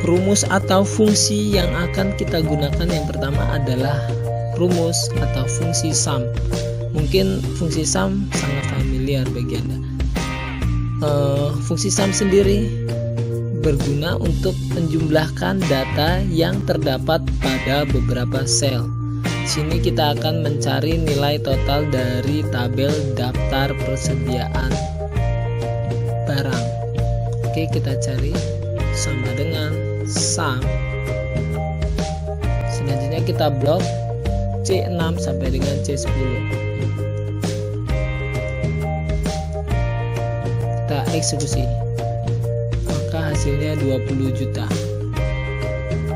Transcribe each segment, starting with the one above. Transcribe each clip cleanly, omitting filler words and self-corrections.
Rumus atau fungsi yang akan kita gunakan yang pertama adalah rumus atau fungsi sum. Mungkin fungsi sum sangat familiar bagi Anda. Fungsi sum sendiri berguna untuk menjumlahkan data yang terdapat pada beberapa sel. Sini kita akan mencari nilai total dari tabel daftar persediaan barang. Oke, kita cari sama dengan sum. Selanjutnya kita blok C6 sampai dengan C10. Kita eksekusi. Maka hasilnya 20 juta.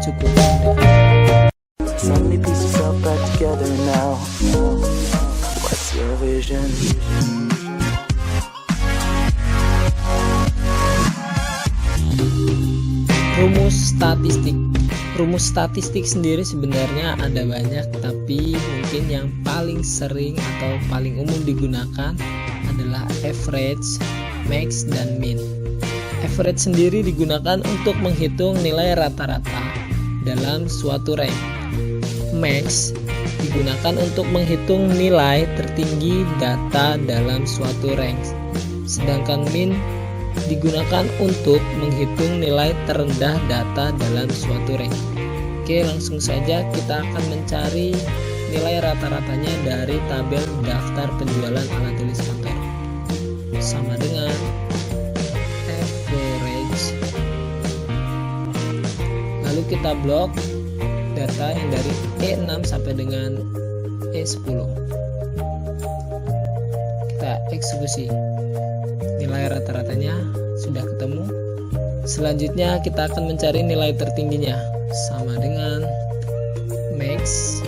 Cukup mudah. Suddenly pieces all back together now. What's your vision? Rumus statistik. Rumus statistik sendiri sebenarnya ada banyak, tapi mungkin yang paling sering atau paling umum digunakan adalah average, max, dan min. Average sendiri digunakan untuk menghitung nilai rata-rata dalam suatu rank. Max digunakan untuk menghitung nilai tertinggi data dalam suatu rank. Sedangkan min digunakan untuk menghitung nilai terendah data dalam suatu rank. Oke, langsung saja kita akan mencari nilai rata-ratanya dari tabel daftar penjualan alat tulis kantor. Sama dengan average. Lalu kita blok data yang dari E6 sampai dengan E10. Kita eksekusi. Nilai rata-ratanya sudah ketemu. Selanjutnya kita akan mencari nilai tertingginya, sama dengan max.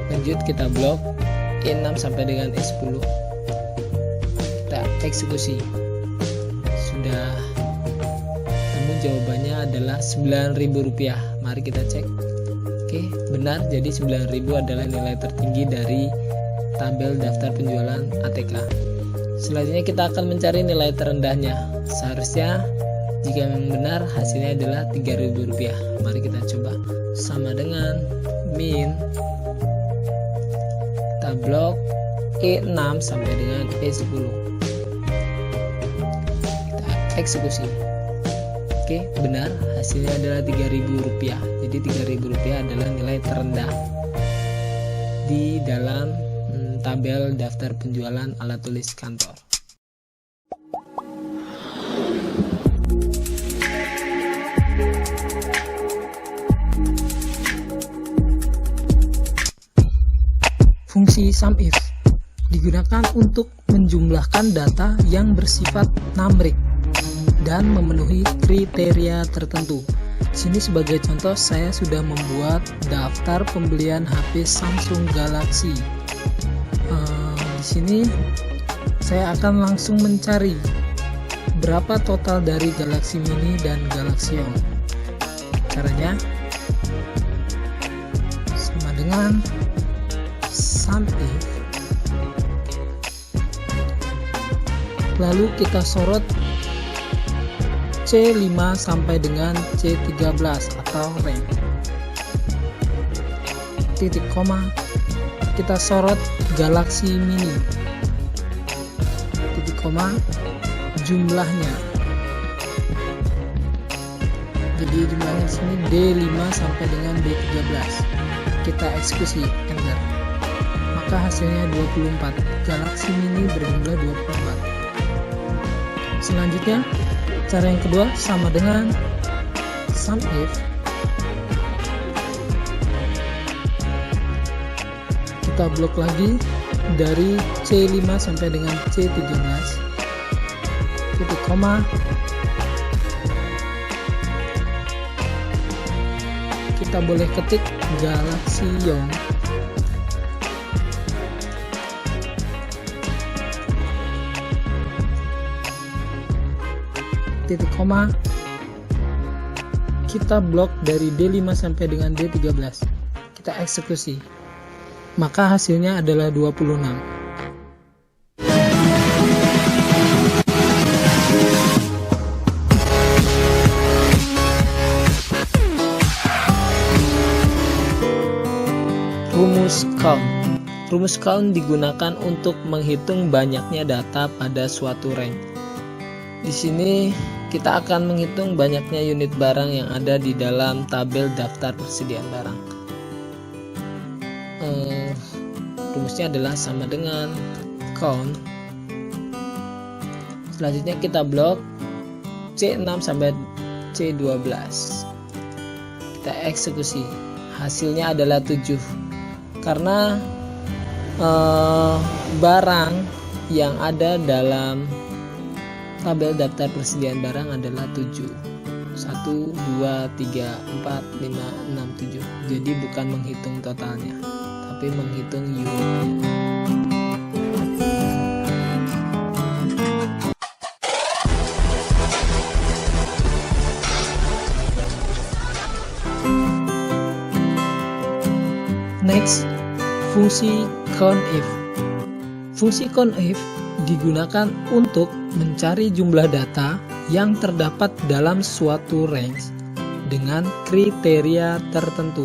Lanjut kita blok E6 sampai dengan E10. Kita eksekusi. Sudah ketemu, jawabannya adalah Rp9.000. Mari kita cek. Oke, benar, jadi 9.000 adalah nilai tertinggi dari tabel daftar penjualan ATK. Selanjutnya kita akan mencari nilai terendahnya. Seharusnya jika memang benar hasilnya adalah Rp3.000. Mari kita coba. Sama dengan min. Kita blok E6 sampai dengan E10. Kita eksekusi. Oke, benar, hasilnya adalah Rp3.000. Jadi Rp3.000 adalah nilai terendah di dalam tabel daftar penjualan alat tulis kantor. Fungsi SUMIF digunakan untuk menjumlahkan data yang bersifat numerik dan memenuhi kriteria tertentu. Sini sebagai contoh saya sudah membuat daftar pembelian HP Samsung Galaxy. Di sini saya akan langsung mencari berapa total dari Galaxy Mini dan Galaxy Young. Caranya sama dengan SUMIF. Lalu kita sorot C5 sampai dengan C13 atau rank. Titik koma, kita sorot Galaxy Mini. Titik koma, jumlahnya. Jadi jumlahnya di sini D5 sampai dengan D13. Kita eksekusi, enter. Maka hasilnya 24. Galaxy Mini berjumlah 24. Selanjutnya, cara yang kedua sama dengan SUMIF. Kita blok lagi dari C5 sampai dengan C13. Titik koma. Kita boleh ketik Galaxy Young. Titik koma, kita blok dari D5 sampai dengan D13. Kita eksekusi. Maka hasilnya adalah 26. rumus count. Rumus count digunakan untuk menghitung banyaknya data pada suatu rank. Di sini kita akan menghitung banyaknya unit barang yang ada di dalam tabel daftar persediaan barang. Rumusnya adalah sama dengan count. Selanjutnya kita blok C6 sampai C12. Kita eksekusi. Hasilnya adalah 7. Karena barang yang ada dalam tabel daftar persediaan barang adalah 7. 1, 2, 3, 4, 5, 6, 7. Jadi bukan menghitung totalnya, tapi menghitung unitnya. Next, fungsi COUNTIF. Fungsi COUNTIF digunakan untuk mencari jumlah data yang terdapat dalam suatu range dengan kriteria tertentu.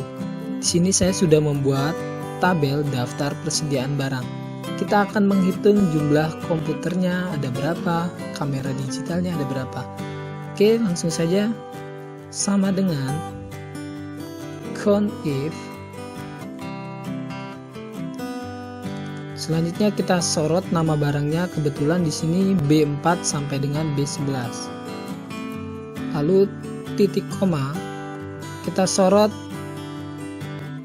Di sini saya sudah membuat tabel daftar persediaan barang. Kita akan menghitung jumlah komputernya ada berapa, kamera digitalnya ada berapa. Oke, langsung saja. Sama dengan COUNTIF. Selanjutnya kita sorot nama barangnya, kebetulan di sini B4 sampai dengan B11. Lalu titik koma kita sorot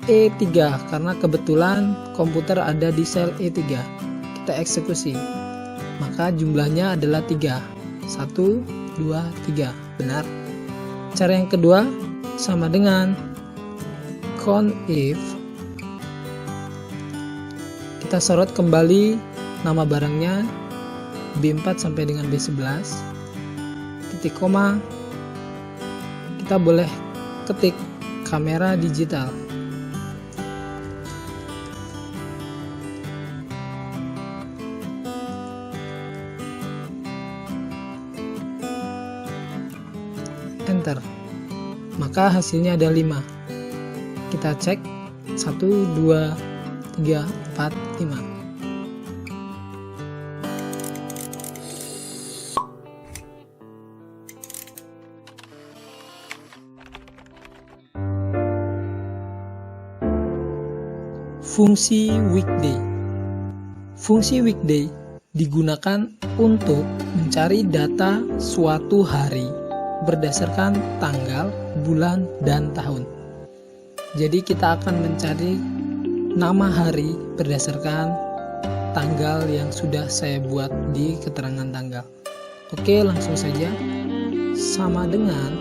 E3 karena kebetulan komputer ada di sel E3. Kita eksekusi. Maka jumlahnya adalah 3. 1, 2, 3. Benar. Cara yang kedua sama dengan COUNTIF. Kita sorot kembali nama barangnya B4 sampai dengan B11. Titik koma. Kita boleh ketik kamera digital. Enter. Maka hasilnya ada 5. Kita cek 1, 2, 3, 4, 5. Fungsi weekday. Fungsi weekday digunakan untuk mencari data suatu hari berdasarkan tanggal, bulan, dan tahun. Jadi kita akan mencari nama hari berdasarkan tanggal yang sudah saya buat di keterangan tanggal. Oke, langsung saja. Sama dengan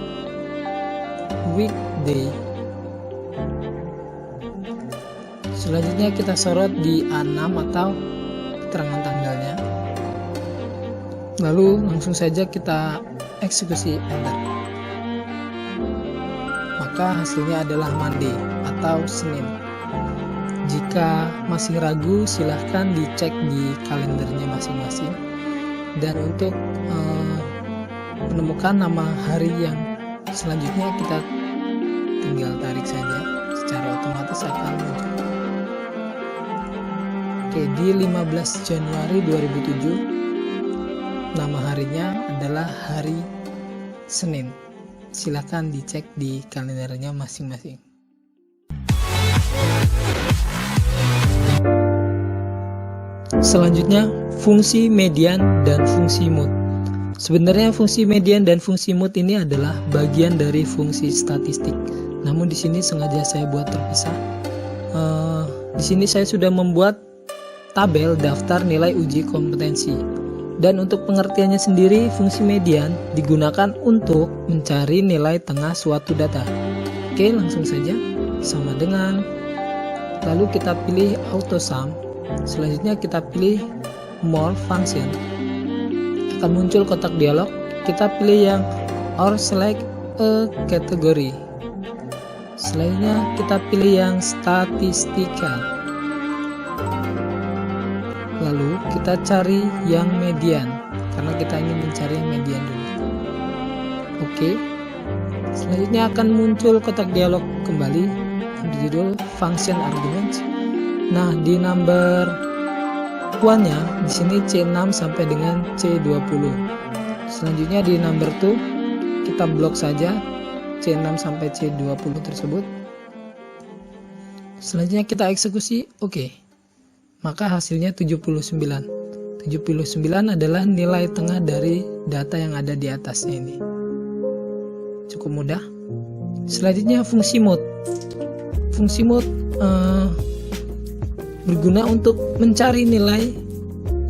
weekday. Selanjutnya kita sorot di A6 atau keterangan tanggalnya. Lalu langsung saja kita eksekusi enter. Maka hasilnya adalah Monday atau Senin. Jika masih ragu, silahkan dicek di kalendernya masing-masing. Dan untuk menemukan nama hari yang selanjutnya, kita tinggal tarik saja, secara otomatis akan muncul. Oke, di 15 Januari 2007 nama harinya adalah hari Senin. Silahkan dicek di kalendernya masing-masing. Selanjutnya, fungsi median dan fungsi mood. Sebenarnya fungsi median dan fungsi mood ini adalah bagian dari fungsi statistik. Namun di sini sengaja saya buat terpisah. Di sini saya sudah membuat tabel daftar nilai uji kompetensi. Dan untuk pengertiannya sendiri, fungsi median digunakan untuk mencari nilai tengah suatu data. Oke, langsung saja. Sama dengan, lalu kita pilih auto sum. Selanjutnya kita pilih more function. Akan muncul kotak dialog. Kita pilih yang or select a category. Selanjutnya kita pilih yang statistical. Lalu kita cari yang median, karena kita ingin mencari yang median dulu. Oke. Selanjutnya akan muncul kotak dialog kembali yang berjudul function arguments. Nah, di number 1-nya di sini C6 sampai dengan C20. Selanjutnya di number 2 kita blok saja C6 sampai C20 tersebut. Selanjutnya kita eksekusi oke. Maka hasilnya 79. 79 adalah nilai tengah dari data yang ada di atasnya ini. Cukup mudah. Selanjutnya fungsi mode. Fungsi mode berguna untuk mencari nilai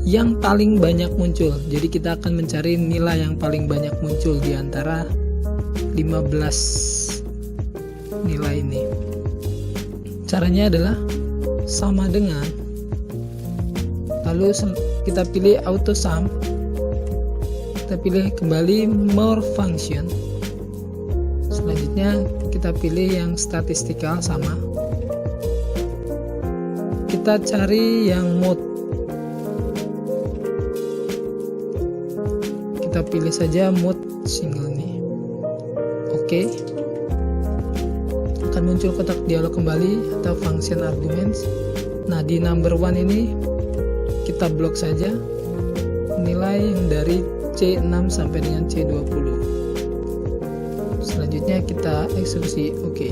yang paling banyak muncul. Jadi kita akan mencari nilai yang paling banyak muncul di antara 15 nilai ini. Caranya adalah sama dengan, lalu kita pilih auto sum, kita pilih kembali more function. Selanjutnya kita pilih yang statistikal sama, kita cari yang mode, kita pilih saja mode single nih. Oke. Akan muncul kotak dialog kembali atau function arguments. Nah, di number 1 ini kita blok saja nilai yang dari C6 sampai dengan C20. Selanjutnya kita eksekusi oke.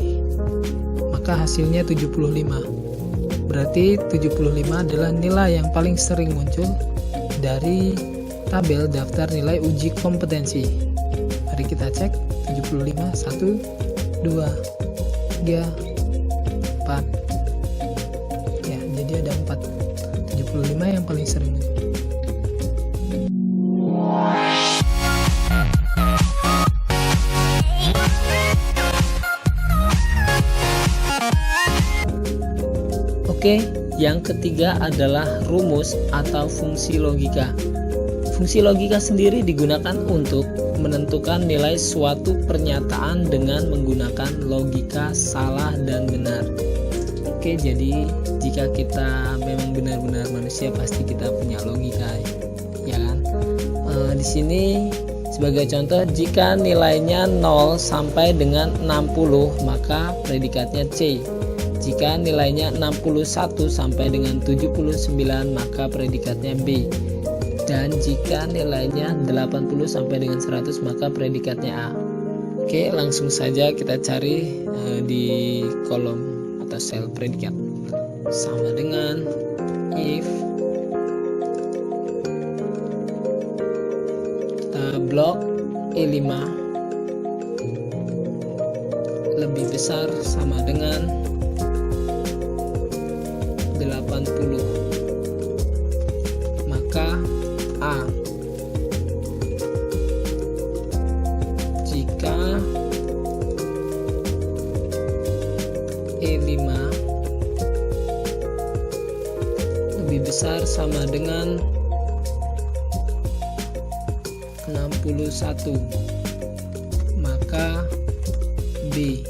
Maka hasilnya 75. Berarti 75 adalah nilai yang paling sering muncul dari tabel daftar nilai uji kompetensi. Mari kita cek 75, 1, 2, 3, 4. Ya, jadi ada 4. 75 yang paling sering. Oke, yang ketiga adalah rumus atau fungsi logika. Fungsi logika sendiri digunakan untuk menentukan nilai suatu pernyataan dengan menggunakan logika salah dan benar. Oke, jadi jika kita memang benar-benar manusia, pasti kita punya logika, ya kan? Di sini sebagai contoh, jika nilainya 0 sampai dengan 60, maka predikatnya C. Jika nilainya 61 sampai dengan 79, maka predikatnya B. Dan jika nilainya 80 sampai dengan 100, maka predikatnya A. Oke, langsung saja kita cari di kolom atau sel predikat. Sama dengan if kita blok E5 lebih besar sama dengan 80, maka A. Jika E5 lebih besar sama dengan 61, maka B.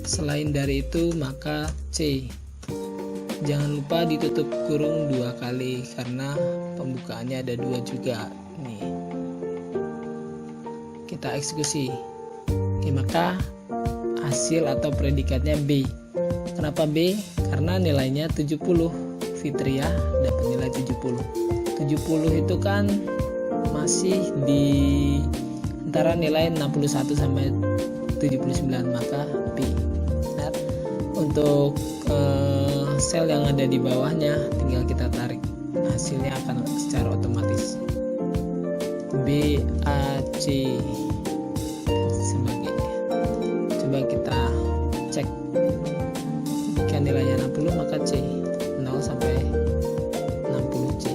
Selain dari itu, maka C. Jangan lupa ditutup kurung 2 kali karena pembukaannya ada 2 juga nih. Kita eksekusi. Oke, maka hasil atau predikatnya B. Kenapa B? Karena nilainya 70. Fitria dapat nilai 70. 70 itu kan masih di antara nilai 61 sampai 79, maka B. Nah, untuk sel yang ada di bawahnya tinggal kita tarik, hasilnya akan secara otomatis B, A, C dan sebagainya. Coba kita cek. Jika nilainya 60, maka C. 0 sampai 60 C.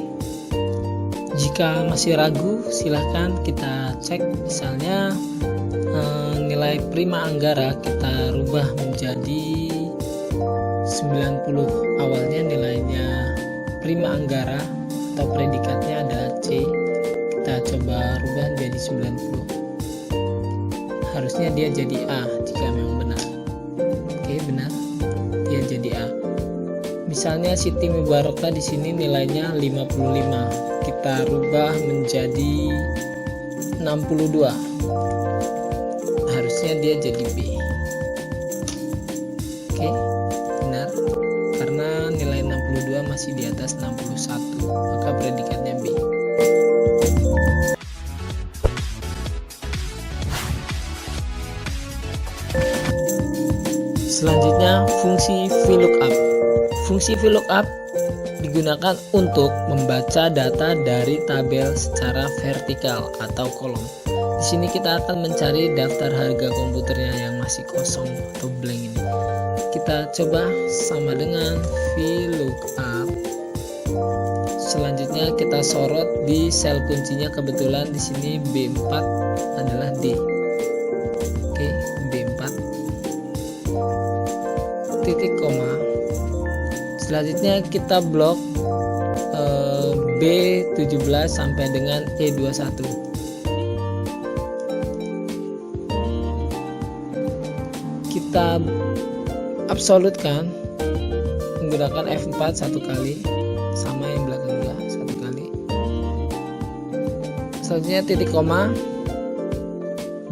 Jika masih ragu, silahkan kita cek. Misalnya nilai prima anggara kita rubah menjadi 90. Awalnya nilainya prima anggara atau predikatnya adalah C. Kita coba rubah menjadi 90. Harusnya dia jadi A jika memang benar. Oke, benar. Dia jadi A. Misalnya Siti Mubarokah di sini nilainya 55. Kita rubah menjadi 62. Harusnya dia jadi B. Oke, benar. Karena masih di atas 61, maka predikatnya B. Selanjutnya fungsi VLOOKUP. Fungsi VLOOKUP digunakan untuk membaca data dari tabel secara vertikal atau kolom. Di sini kita akan mencari daftar harga komputernya yang masih kosong atau blank ini. Kita coba sama dengan VLOOKUP. Selanjutnya kita sorot di sel kuncinya, kebetulan di sini B4 adalah D. Oke, B4 titik koma. Selanjutnya kita blok B17 sampai dengan E21. Kita absolutkan menggunakan F4 satu kali, sama yang belakang juga satu kali. Selanjutnya titik koma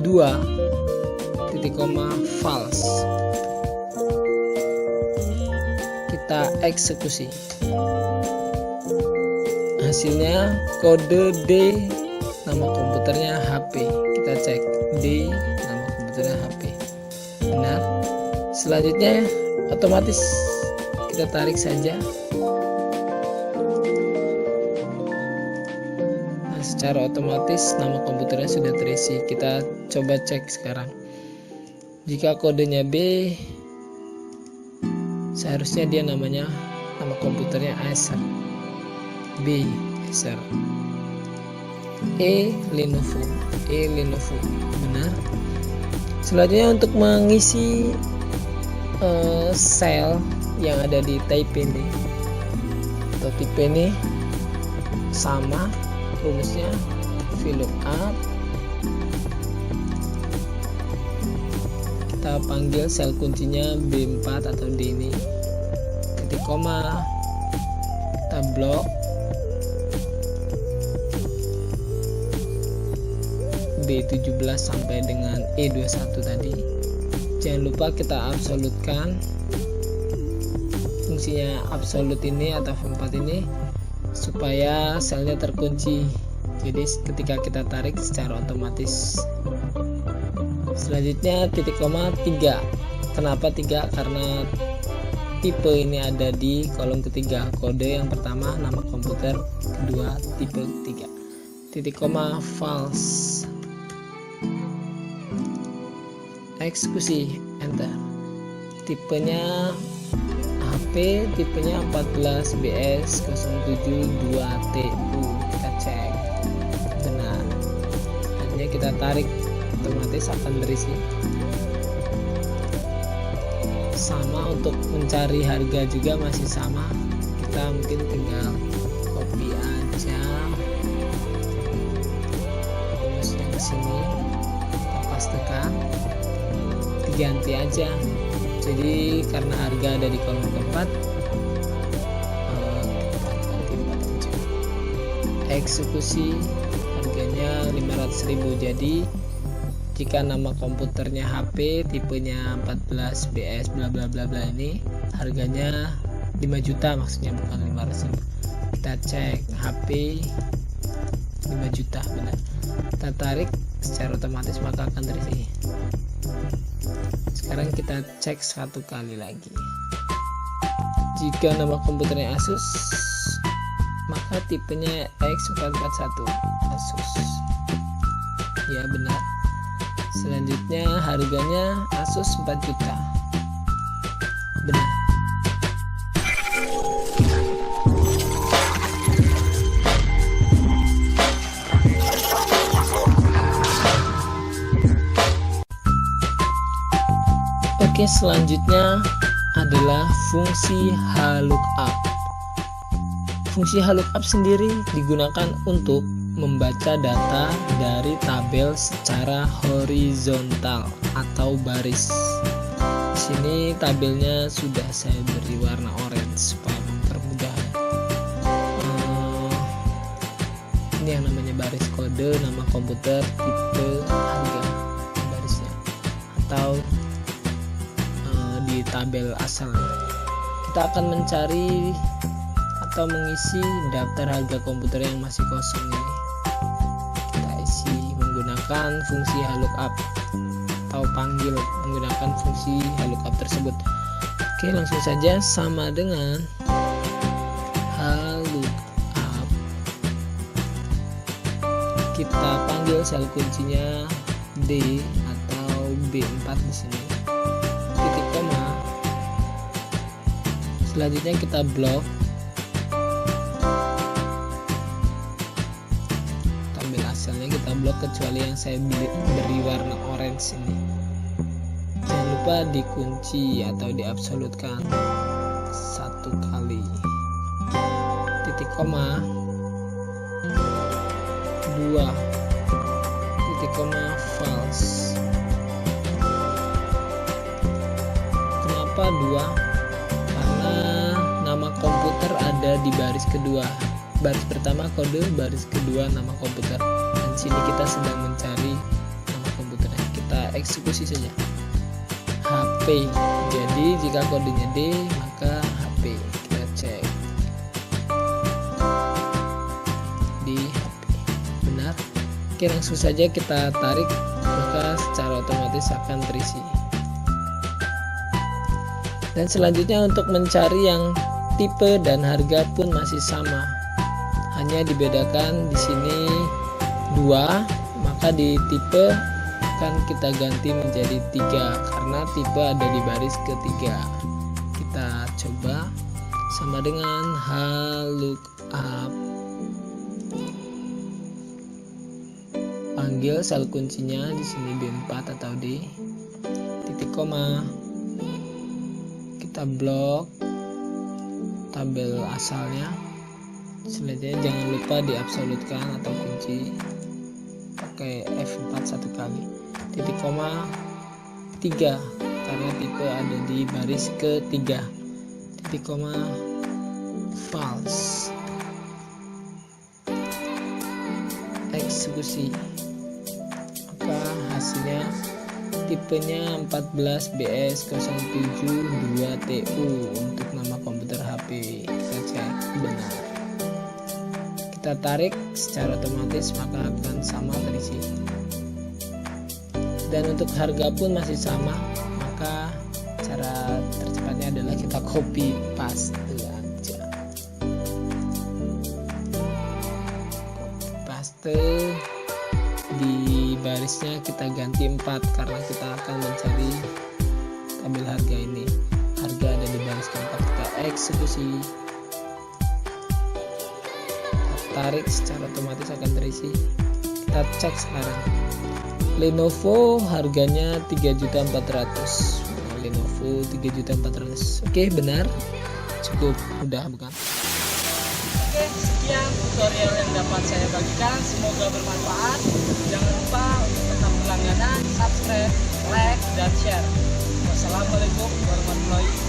2 titik koma false. Kita eksekusi. Hasilnya kode D, nama komputernya HP. Kita cek D, nama komputernya HP. Benar. Selanjutnya otomatis kita tarik saja. Nah, secara otomatis nama komputernya sudah terisi. Kita coba cek sekarang. Jika kodenya B, seharusnya dia nama komputernya Acer. B Acer. E Lenovo. Benar. Selanjutnya untuk mengisi sel yang ada di type ini atau tipe ini, sama rumusnya VLOOKUP. Kita panggil sel kuncinya B4 atau D ini, titik koma, kita blok B17 sampai dengan E21 tadi. Jangan lupa kita absolutkan. Fungsinya absolut ini atau F4 ini supaya selnya terkunci, jadi ketika kita tarik secara otomatis. Selanjutnya titik koma 3. Kenapa 3? Karena tipe ini ada di kolom ketiga. Kode yang pertama nama komputer, kedua tipe ketiga. Titik koma false. Eksekusi, enter. Tipenya HP, tipenya 14BS072TU. Kita cek benar. Artinya kita tarik, otomatis akan berisi. Sama untuk mencari harga juga masih sama. Kita mungkin tinggal copy aja rumusnya ke sini, kita pastekan, diganti aja. Jadi karena harga ada di kolom keempat, eksekusi harganya 500.000. Jadi jika nama komputernya HP, tipenya 14BS bla bla bla bla, ini harganya 5 juta, maksudnya bukan 500.000. Kita cek HP 5 juta benar. Kita tarik, secara otomatis maka akan terisi. Sekarang kita cek satu kali lagi. Jika nama komputernya Asus, maka tipenya X441 Asus. Ya benar. Selanjutnya harganya Asus 4 juta. Benar. Oke, selanjutnya adalah fungsi VLOOKUP. Fungsi VLOOKUP sendiri digunakan untuk membaca data dari tabel secara horizontal atau baris. Di sini tabelnya sudah saya beri warna orange supaya mempermudah. Ini yang namanya baris kode, nama komputer, tipe, harga barisnya, atau di tabel asal. Kita akan mencari atau mengisi daftar harga komputer yang masih kosong ini. Kita isi menggunakan fungsi lookup atau panggil menggunakan fungsi lookup tersebut. Oke, langsung saja sama dengan lookup. Kita panggil sel kuncinya D atau B4 di sini. Titik koma. Selanjutnya kita blok. Ambil hasilnya kita blok kecuali yang saya beri warna orange ini. Jangan lupa dikunci atau diabsolutkan 1 kali. Titik koma 2 titik koma false. Kenapa 2? Karena nama komputer ada di baris kedua. Baris pertama kode, baris kedua nama komputer. Dan sini kita sedang mencari nama komputernya. Kita eksekusi saja. HP. Jadi jika kodenya D, maka HP. Kita cek di HP. Benar. Oke, langsung saja kita tarik, maka secara otomatis akan terisi. Dan selanjutnya untuk mencari yang tipe dan harga pun masih sama. Hanya dibedakan di sini 2, maka di tipe akan kita ganti menjadi 3 karena tipe ada di baris ketiga. Kita coba sama dengan lookup. Panggil sel kuncinya di sini B4 atau D. Titik koma. Kita blok tabel asalnya. Selanjutnya jangan lupa diabsolutkan atau kunci pakai F4 1 kali. Titik koma 3 karena tipe ada di baris ketiga. Titik koma false. Eksekusi. Maka hasilnya tipenya 14BS072TU untuk nama komputer HP. Kita cek benar. Kita tarik secara otomatis maka akan sama terisi. Dan untuk harga pun masih sama, maka cara tercepatnya adalah kita copy paste aja. Paste di barisnya kita ganti 4 karena kita akan mencari tabel harga ini. Harga ada di baris keempat. Kita eksekusi. Tarik secara otomatis akan terisi. Kita cek sekarang. Lenovo harganya 3.400.000. Lenovo 3.400.000. Oke, benar. Cukup mudah bukan? Oke, sekian tutorial yang dapat saya bagikan. Semoga bermanfaat. Jangan lupa untuk tetap berlangganan, subscribe, like, dan share. Wassalamualaikum warahmatullahi wabarakatuh.